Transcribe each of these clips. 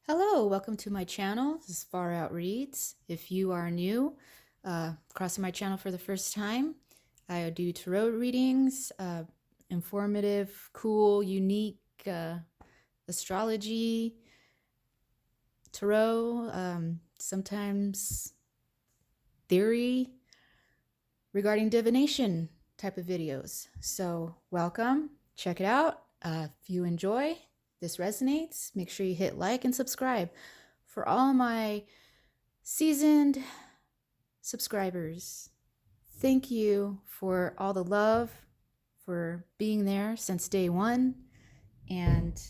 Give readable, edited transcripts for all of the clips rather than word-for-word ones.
Hello, welcome to my channel. This is FarrOwt Reads. If you are new, crossing my channel for the first time, I do tarot readings, informative, cool, unique astrology, tarot, sometimes theory regarding divination type of videos. So welcome, check it out. If you enjoy, this resonates, make sure you hit like and subscribe. For all my seasoned subscribers, thank you for all the love, for being there since day one. And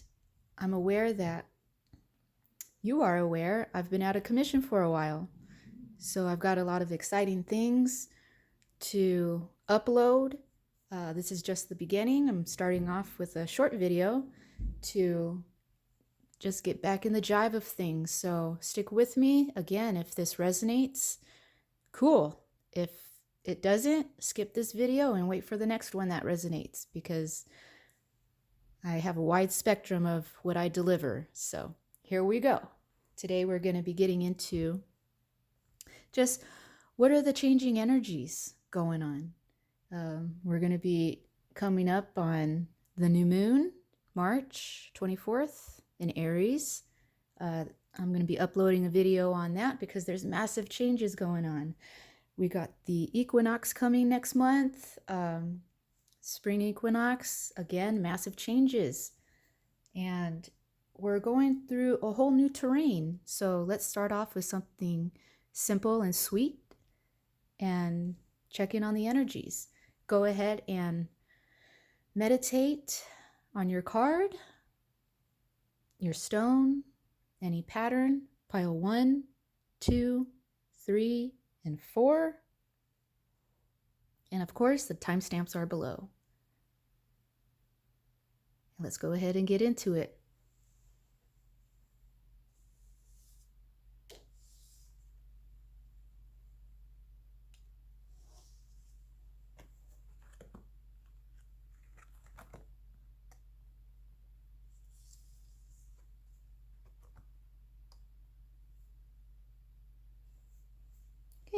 I'm aware that you are aware I've been out of commission for a while. So I've got a lot of exciting things to upload. This is just the beginning. I'm starting off with a short video to just get back in the jive of things. So stick with me. Again, if this resonates, cool. If it doesn't, skip this video and wait for the next one that resonates, because I have a wide spectrum of what I deliver. So here we go. Today we're going to be getting into just what are the changing energies going on. We're going to be coming up on the new moon, March 24th in Aries. I'm going to be uploading a video on that because there's massive changes going on. We got the equinox coming next month, spring equinox, again, massive changes. And we're going through a whole new terrain. So let's start off with something simple and sweet and check in on the energies. Go ahead and meditate on your card, your stone, any pattern, pile 1, 2, 3, and 4. And of course, the timestamps are below. Let's go ahead and get into it.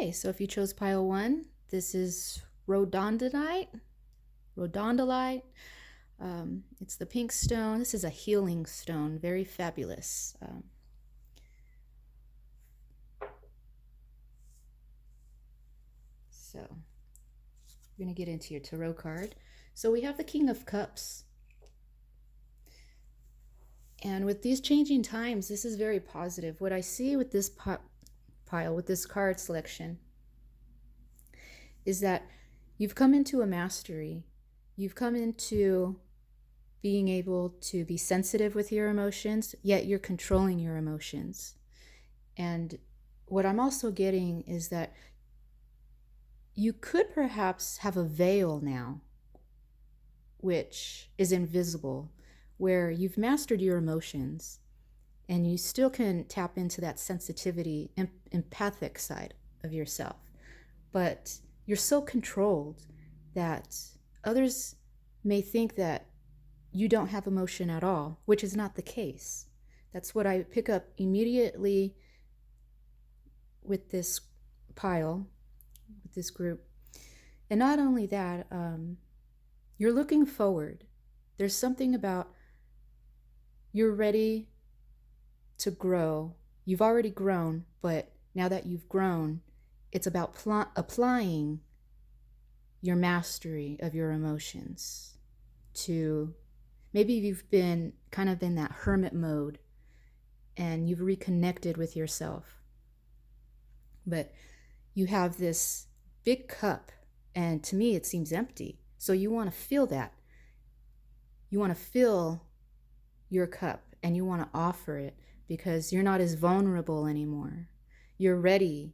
Okay, so if you chose pile 1, this is rhodondanite. It's the pink stone. This is a healing stone, very fabulous. So we're going to get into your tarot card. So we have the King of Cups. And with these changing times, this is very positive. What I see with this pile, with this card selection, is that you've come into a mastery. You've come into being able to be sensitive with your emotions, yet you're controlling your emotions. And what I'm also getting is that you could perhaps have a veil now, which is invisible, where you've mastered your emotions and you still can tap into that sensitivity, empathic side of yourself. But you're so controlled that others may think that you don't have emotion at all, which is not the case. That's what I pick up immediately with this pile, with this group. And not only that, you're looking forward. There's something about you're ready to grow. You've already grown, but now that you've grown, it's about applying your mastery of your emotions to, maybe you've been kind of in that hermit mode and you've reconnected with yourself. But you have this big cup, and to me it seems empty. So you want to fill that. You want to fill your cup and you want to offer it, because you're not as vulnerable anymore. You're ready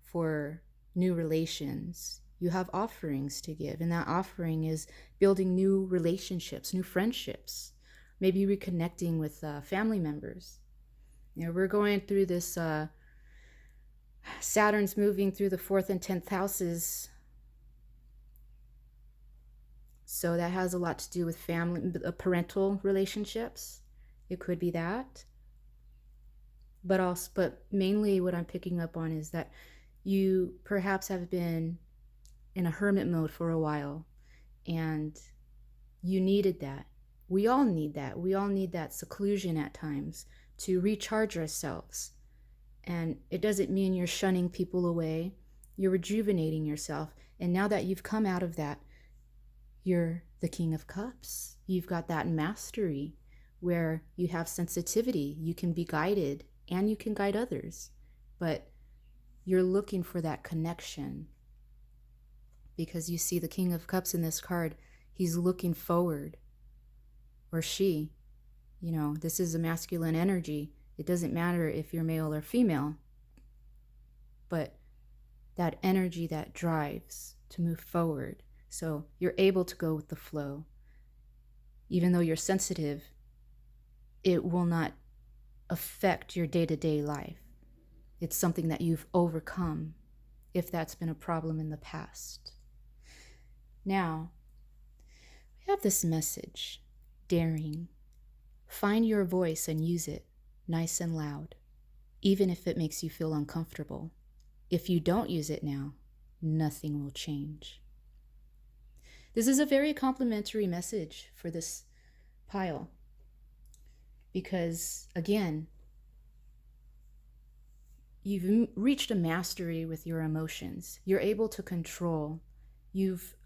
for new relations. You have offerings to give, and that offering is building new relationships, new friendships, maybe reconnecting with family members. You know, we're going through this, Saturn's moving through the 4th and 10th houses. So that has a lot to do with family, parental relationships. It could be that. but mainly what I'm picking up on is that you perhaps have been in a hermit mode for a while, and you needed that. We all need that. We all need that seclusion at times to recharge ourselves. And it doesn't mean you're shunning people away. You're rejuvenating yourself. And now that you've come out of that, you're the King of Cups. You've got that mastery where you have sensitivity. You can be guided and you can guide others. But you're looking for that connection, because you see the King of Cups in this card. He's looking forward, or she. You know, this is a masculine energy. It doesn't matter if you're male or female, but that energy that drives to move forward. So you're able to go with the flow. Even though you're sensitive, it will not affect your day-to-day life. It's something that you've overcome, if that's been a problem in the past. Now, we have this message, daring. Find your voice and use it, nice and loud, even if it makes you feel uncomfortable. If you don't use it now, nothing will change. This is a very complimentary message for this pile, because, again, you've reached a mastery with your emotions. You're able to control. You've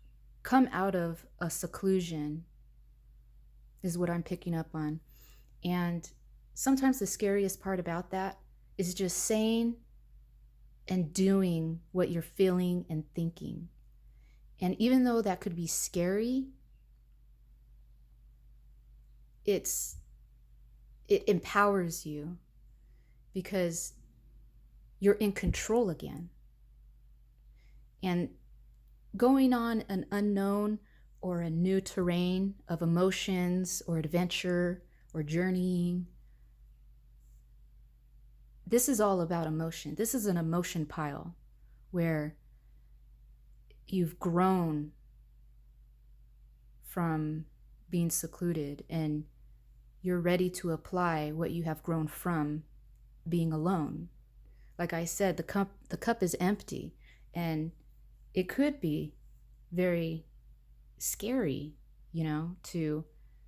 come out of a seclusion, is what I'm picking up on. And sometimes the scariest part about that is just saying and doing what you're feeling and thinking. And even though that could be scary, it empowers you, because you're in control again. And going on an unknown or a new terrain of emotions or adventure or journeying, this is all about emotion. This is an emotion pile where you've grown from being secluded, and you're ready to apply what you have grown from being alone. Like I said, the cup is empty, and it could be very scary, to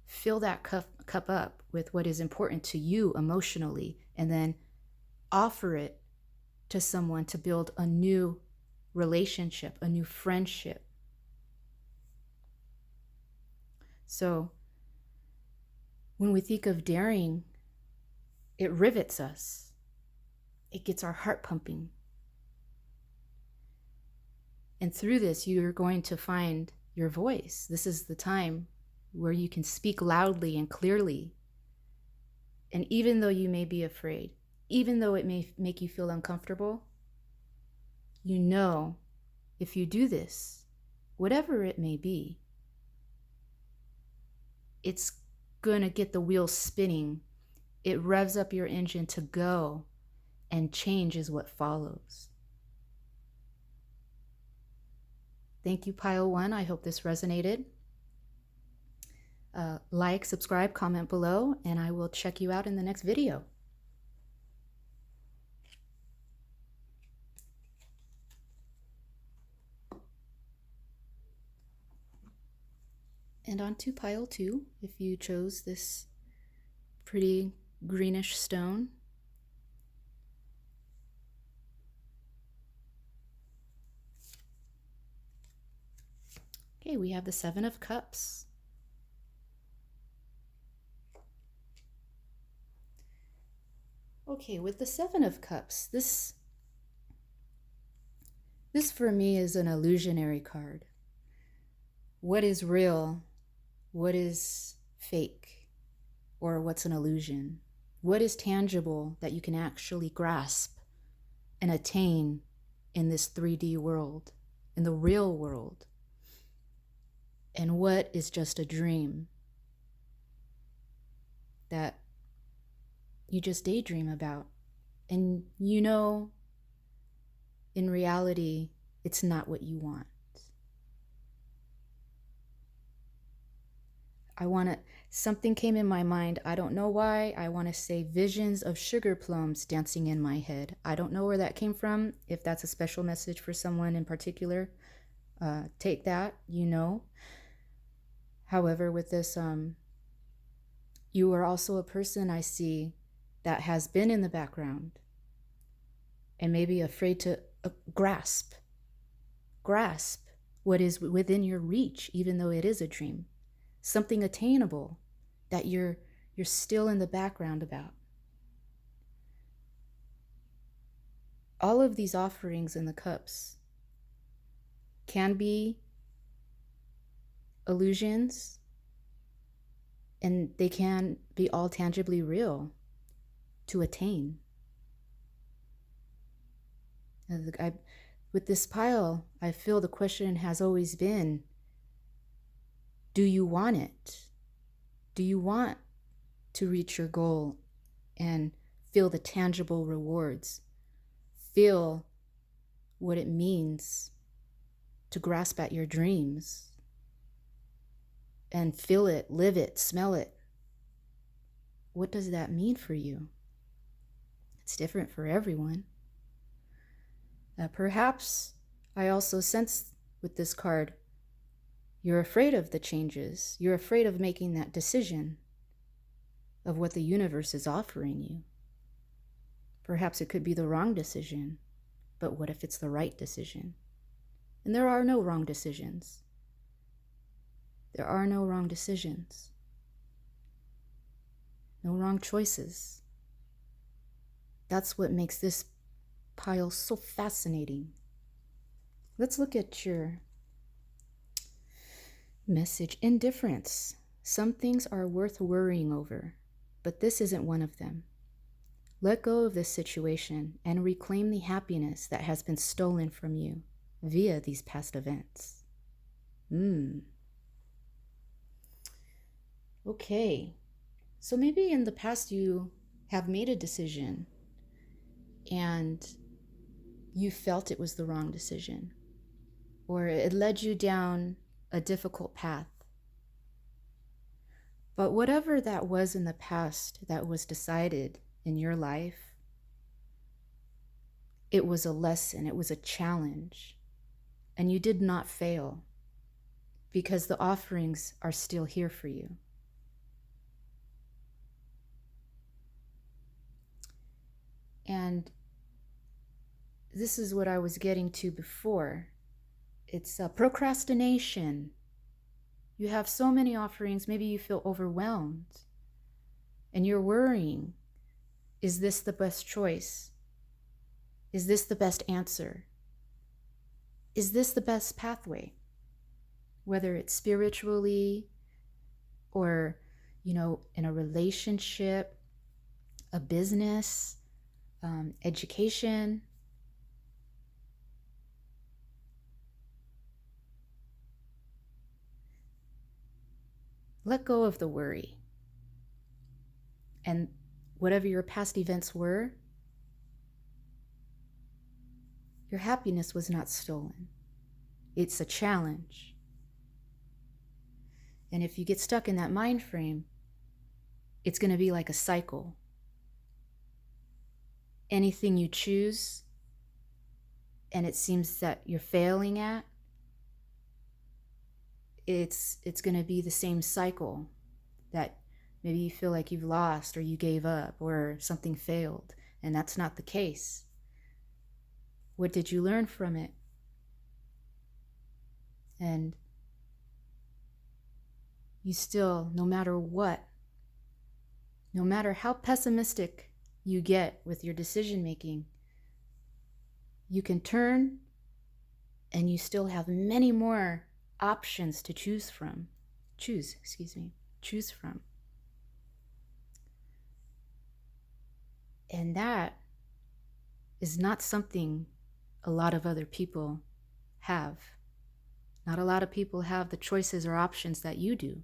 fill that cup up with what is important to you emotionally, and then offer it to someone to build a new relationship, a new friendship. So when we think of daring, it rivets us. It gets our heart pumping. And through this, you're going to find your voice. This is the time where you can speak loudly and clearly. And even though you may be afraid, even though it may make you feel uncomfortable, you know, if you do this, whatever it may be, it's going to get the wheels spinning. It revs up your engine to go, and change is what follows. Thank you, Pile 1. I hope this resonated. Like, subscribe, comment below, and I will check you out in the next video. And on to Pile 2, if you chose this pretty greenish stone. Okay, we have the 7 of Cups. Okay, with the 7 of Cups, this for me is an illusionary card. What is real? What is fake? Or what's an illusion? What is tangible that you can actually grasp and attain in this 3D world, in the real world? And what is just a dream that you just daydream about? And in reality, it's not what you want. I want to Something came in my mind. I don't know why. I want to say visions of sugar plums dancing in my head. I don't know where that came from. If that's a special message for someone in particular, take that, you know. However, with this, you are also a person I see that has been in the background and maybe afraid to grasp what is within your reach, even though it is a dream, something attainable that you're still in the background about. All of these offerings in the cups can be illusions, and they can be all tangibly real to attain. With this pile, I feel the question has always been, do you want it? Do you want to reach your goal and feel the tangible rewards? Feel what it means to grasp at your dreams and feel it, live it, smell it. What does that mean for you? It's different for everyone. Perhaps I also sense with this card, you're afraid of the changes. You're afraid of making that decision of what the universe is offering you. Perhaps it could be the wrong decision, but what if it's the right decision? And there are no wrong decisions. There are no wrong decisions. No wrong choices. That's what makes this pile so fascinating. Let's look at your message. Indifference. Some things are worth worrying over, but this isn't one of them. Let go of this situation and reclaim the happiness that has been stolen from you via these past events. Okay. So maybe in the past you have made a decision and you felt it was the wrong decision, or it led you down a difficult path. But whatever that was in the past that was decided in your life, it was a lesson, it was a challenge, and you did not fail because the offerings are still here for you. And this is what I was getting to before. It's procrastination. You have so many offerings, maybe you feel overwhelmed and you're worrying, is this the best choice? Is this the best answer? Is this the best pathway? Whether it's spiritually or, in a relationship, a business, education. Let go of the worry. And whatever your past events were, your happiness was not stolen. It's a challenge. And if you get stuck in that mind frame, it's going to be like a cycle. Anything you choose and it seems that you're failing at, it's going to be the same cycle that maybe you feel like you've lost or you gave up or something failed, and that's not the case. What did you learn from it? And you still, no matter what, no matter how pessimistic you get with your decision making, you can turn and you still have many more options to choose from. Choose from. And that is not something a lot of other people have. Not a lot of people have the choices or options that you do.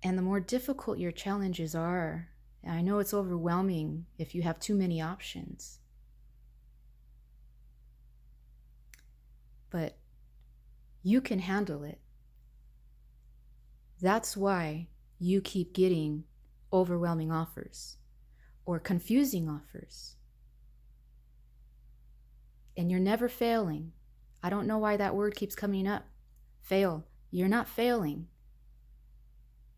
And the more difficult your challenges are, I know it's overwhelming if you have too many options. But You can handle it. That's why you keep getting overwhelming offers or confusing offers. And you're never failing. I don't know why that word keeps coming up. Fail. You're not failing.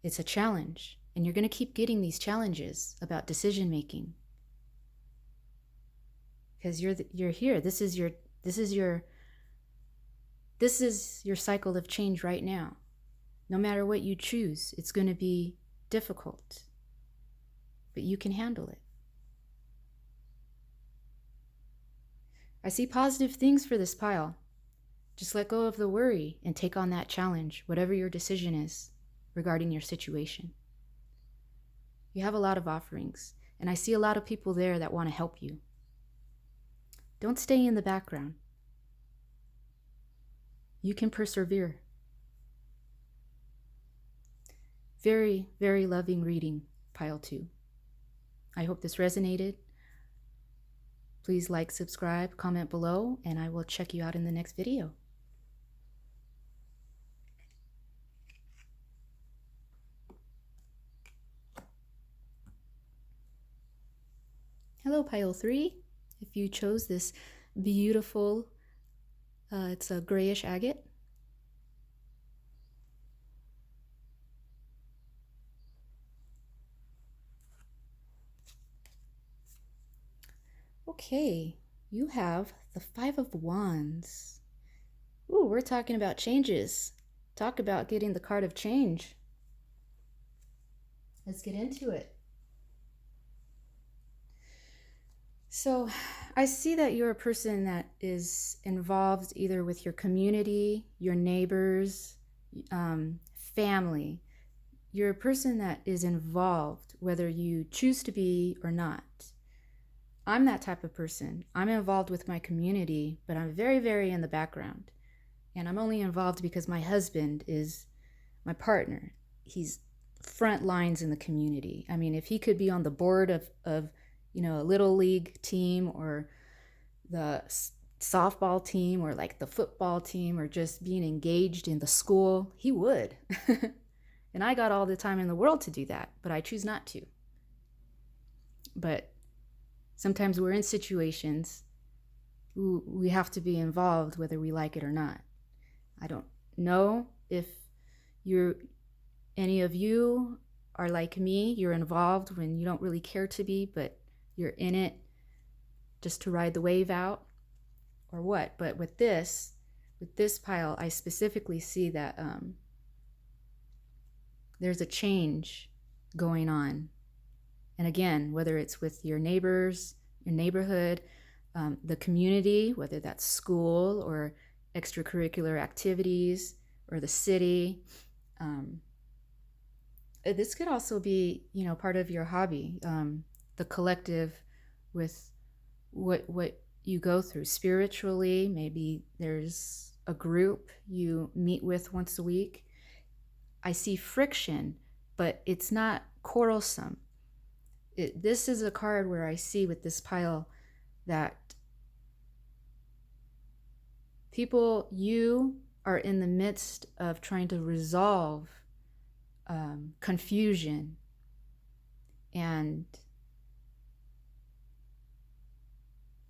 It's a challenge. And you're going to keep getting these challenges about decision making. Because you're here. This is your cycle of change right now. No matter what you choose, it's going to be difficult. But you can handle it. I see positive things for this pile. Just let go of the worry and take on that challenge, whatever your decision is regarding your situation. You have a lot of offerings, and I see a lot of people there that want to help you. Don't stay in the background. You can persevere. Very, very loving reading, pile 2. I hope this resonated. Please like, subscribe, comment below, and I will check you out in the next video. Hello, pile 3. If you chose this beautiful, it's a grayish agate. Okay, you have the 5 of Wands. Ooh, we're talking about changes. Talk about getting the card of change. Let's get into it. So I see that you're a person that is involved either with your community, your neighbors, family. You're a person that is involved, whether you choose to be or not. I'm that type of person. I'm involved with my community, but I'm very, very in the background. And I'm only involved because my husband is my partner. He's front lines in the community. I mean, if he could be on the board of a little league team or the softball team or like the football team or just being engaged in the school, he would. And I got all the time in the world to do that, but I choose not to. But sometimes we're in situations we have to be involved whether we like it or not. I don't know if any of you are like me. You're involved when you don't really care to be, but you're in it just to ride the wave out or what. But with this pile, I specifically see that there's a change going on. And again, whether it's with your neighbors, your neighborhood, the community, whether that's school or extracurricular activities or the city. This could also be, part of your hobby, the collective with what you go through spiritually. Maybe there's a group you meet with once a week. I see friction, but it's not quarrelsome. This is a card where I see with this pile that you are in the midst of trying to resolve confusion, and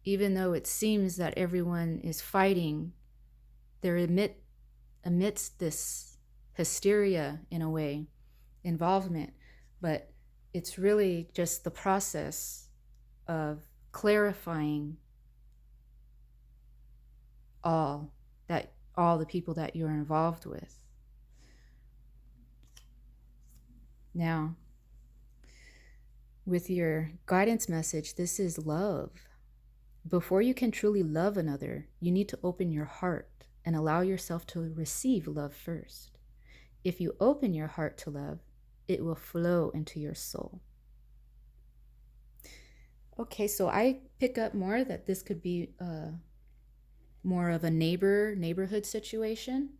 even though it seems that everyone is fighting, they're amidst this hysteria in a way, involvement, but it's really just the process of clarifying all the people that you're involved with. Now, with your guidance message, this is love. Before you can truly love another, you need to open your heart and allow yourself to receive love first. If you open your heart to love, it will flow into your soul. Okay, so I pick up more that this could be more of a neighborhood situation,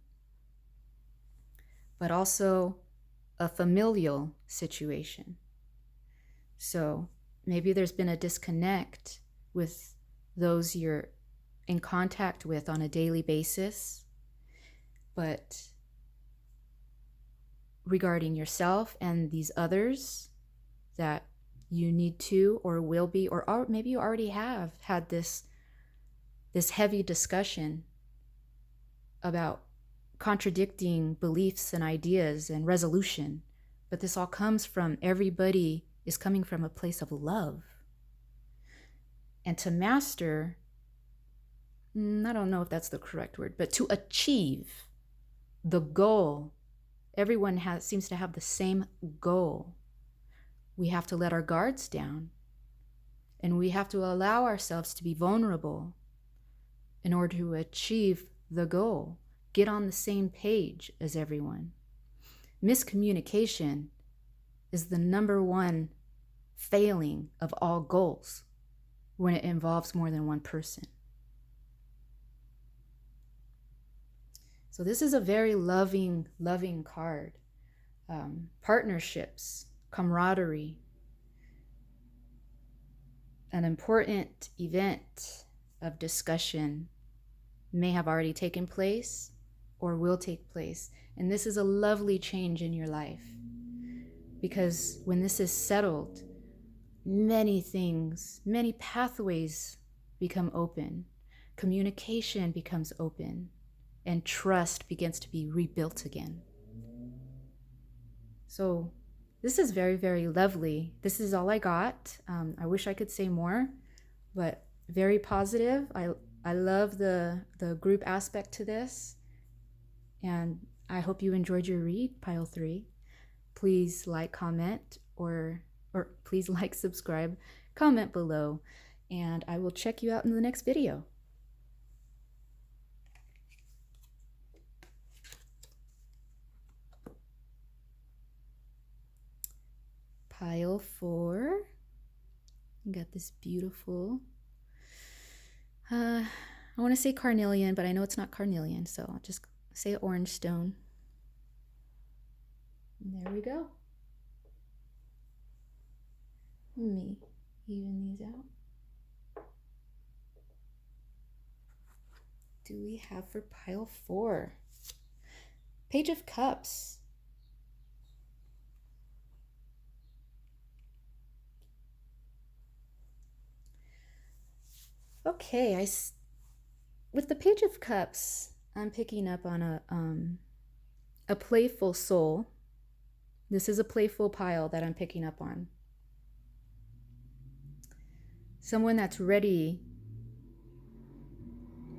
but also a familial situation. So maybe there's been a disconnect with those you're in contact with on a daily basis. but regarding yourself and these others that you need to or will be, or maybe you already have had this heavy discussion about contradicting beliefs and ideas and resolution. But this all comes from, everybody is coming from a place of love. And to master, I don't know if that's the correct word, but to achieve the goal, everyone seems to have the same goal. We have to let our guards down, and we have to allow ourselves to be vulnerable in order to achieve the goal. Get on the same page as everyone. Miscommunication is the number one failing of all goals when it involves more than one person. So this is a very loving card. Partnerships, camaraderie, an important event of discussion may have already taken place or will take place. And this is a lovely change in your life, because when this is settled, many things, many pathways become open. Communication becomes open, and trust begins to be rebuilt again. So this is very, very lovely. This is all I got. I wish I could say more, but very positive. I love the group aspect to this, and I hope you enjoyed your read, Pile 3. Please like, comment, or please like, subscribe, comment below, and I will check you out in the next video. Pile 4. Got this beautiful, I want to say carnelian, but I know it's not carnelian, so I'll just say orange stone. And there we go. Let me even these out. Do we have for pile 4? Page of Cups. Okay, with the Page of Cups, I'm picking up on a playful soul. This is a playful pile that I'm picking up on. Someone that's ready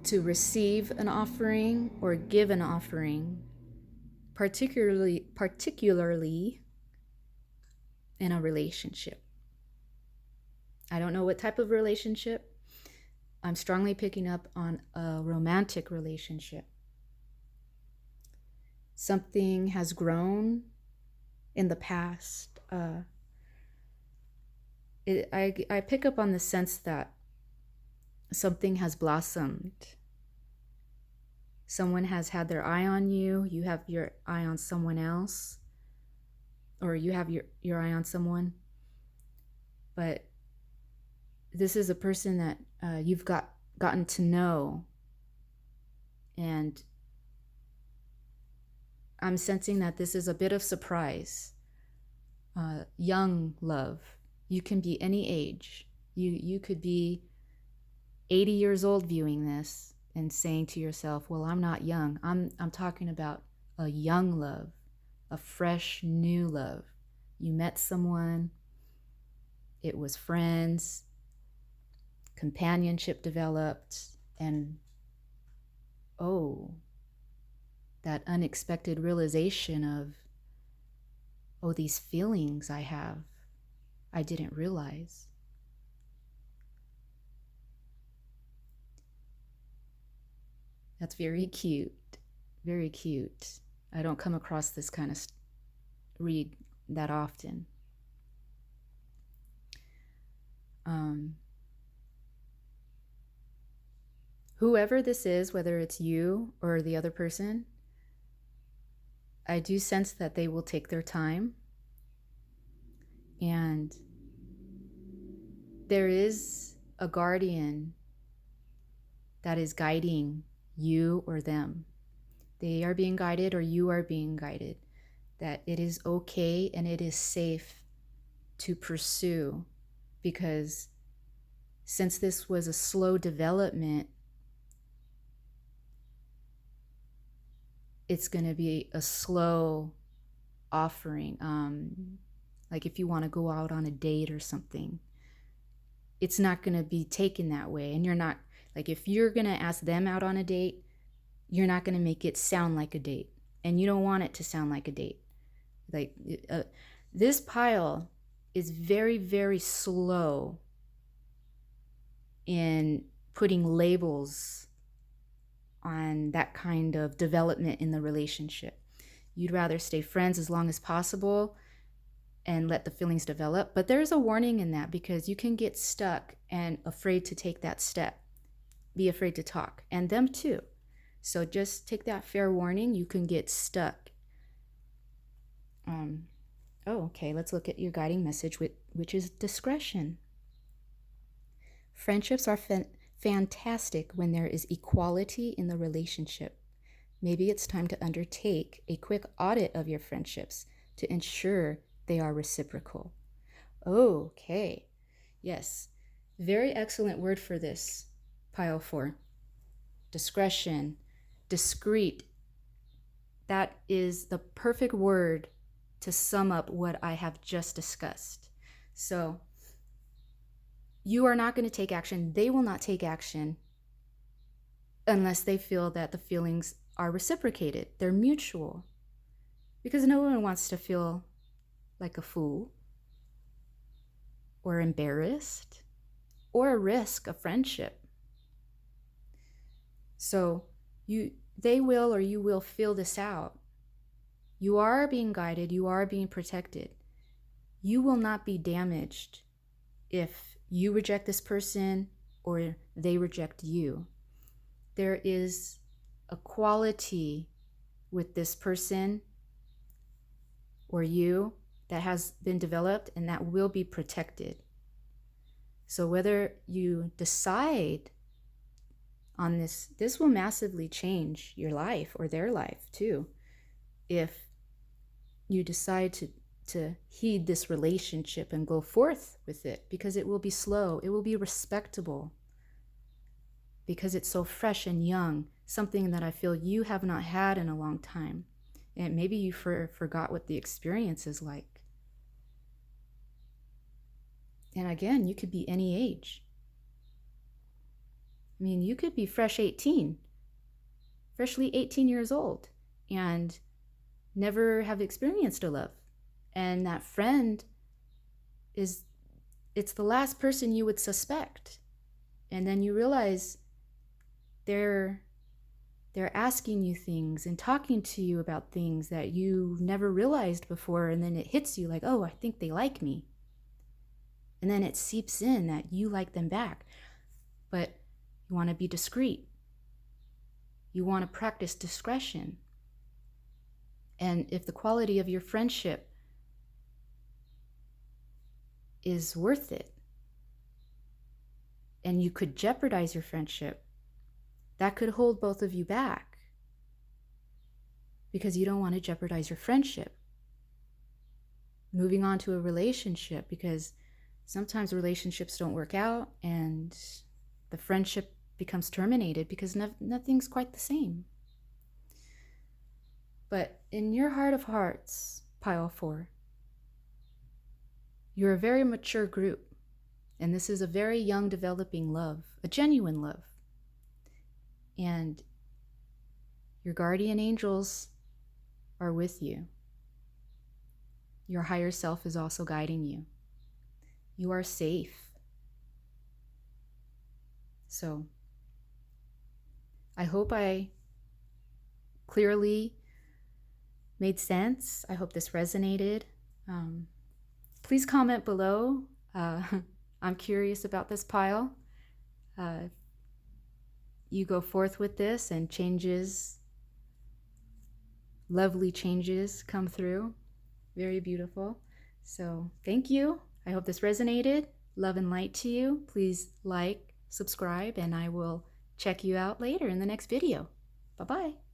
to receive an offering or give an offering, particularly in a relationship. I don't know what type of relationship. I'm strongly picking up on a romantic relationship. Something has grown in the past. I pick up on the sense that something has blossomed. Someone has had their eye on you. You have your eye on someone else, or you have your eye on someone. But this is a person that you've gotten to know, and I'm sensing that this is a bit of surprise. Young love. You can be any age. You could be 80 years old viewing this and saying to yourself, well, I'm not young. I'm talking about a young love, a fresh, new love. You met someone, it was friends, companionship developed, and that unexpected realization of, these feelings I have, I didn't realize. That's very cute, very cute. I don't come across this kind of read that often. Whoever this is, whether it's you or the other person, I do sense that they will take their time, and there is a guardian that is guiding you or them. They are being guided, or you are being guided. That it is okay and it is safe to pursue, because since this was a slow development, it's going to be a slow offering. Like if you want to go out on a date or something, it's not going to be taken that way. And you're not, like, if you're going to ask them out on a date, you're not going to make it sound like a date. And you don't want it to sound like a date. Like, this pile is very, very slow in putting labels on that kind of development in the relationship. You'd rather stay friends as long as possible and let the feelings develop. But there's a warning in that, because you can get stuck and afraid to take that step, be afraid to talk, and them too. So just take that fair warning. You can get stuck. Okay, let's look at your guiding message, which is discretion. Friendships are fantastic when there is equality in the relationship. Maybe it's time to undertake a quick audit of your friendships to ensure they are reciprocal. Okay, yes, very excellent word for this, pile 4. Discretion, discreet. That is the perfect word to sum up what I have just discussed. So you are not going to take action. They will not take action unless they feel that the feelings are reciprocated. They're mutual. Because no one wants to feel like a fool or embarrassed or risk a friendship. So they will, or you will, feel this out. You are being guided. You are being protected. You will not be damaged if you reject this person or they reject you. There is a quality with this person or you that has been developed and that will be protected. So whether you decide on this will massively change your life or their life too. If you decide to heed this relationship and go forth with it, because it will be slow, it will be respectable, because it's so fresh and young, something that I feel you have not had in a long time. And maybe you forgot what the experience is like. And again, you could be any age. I mean, you could be freshly 18 years old, and never have experienced a love. And that friend it's the last person you would suspect. And then you realize they're asking you things and talking to you about things that you never realized before. And then it hits you like, oh, I think they like me. And then it seeps in that you like them back. But you want to be discreet. You want to practice discretion. And if the quality of your friendship is worth it, and you could jeopardize your friendship, that could hold both of you back, because you don't want to jeopardize your friendship. Moving on to a relationship, because sometimes relationships don't work out and the friendship becomes terminated because nothing's quite the same. But in your heart of hearts, pile 4, you're a very mature group, and this is a very young developing love, a genuine love. And your guardian angels are with you. Your higher self is also guiding you. You are safe. So I hope I clearly made sense. I hope this resonated. Please comment below. I'm curious about this pile. You go forth with this and lovely changes come through. Very beautiful. So thank you. I hope this resonated. Love and light to you. Please like, subscribe, and I will check you out later in the next video. Bye-bye.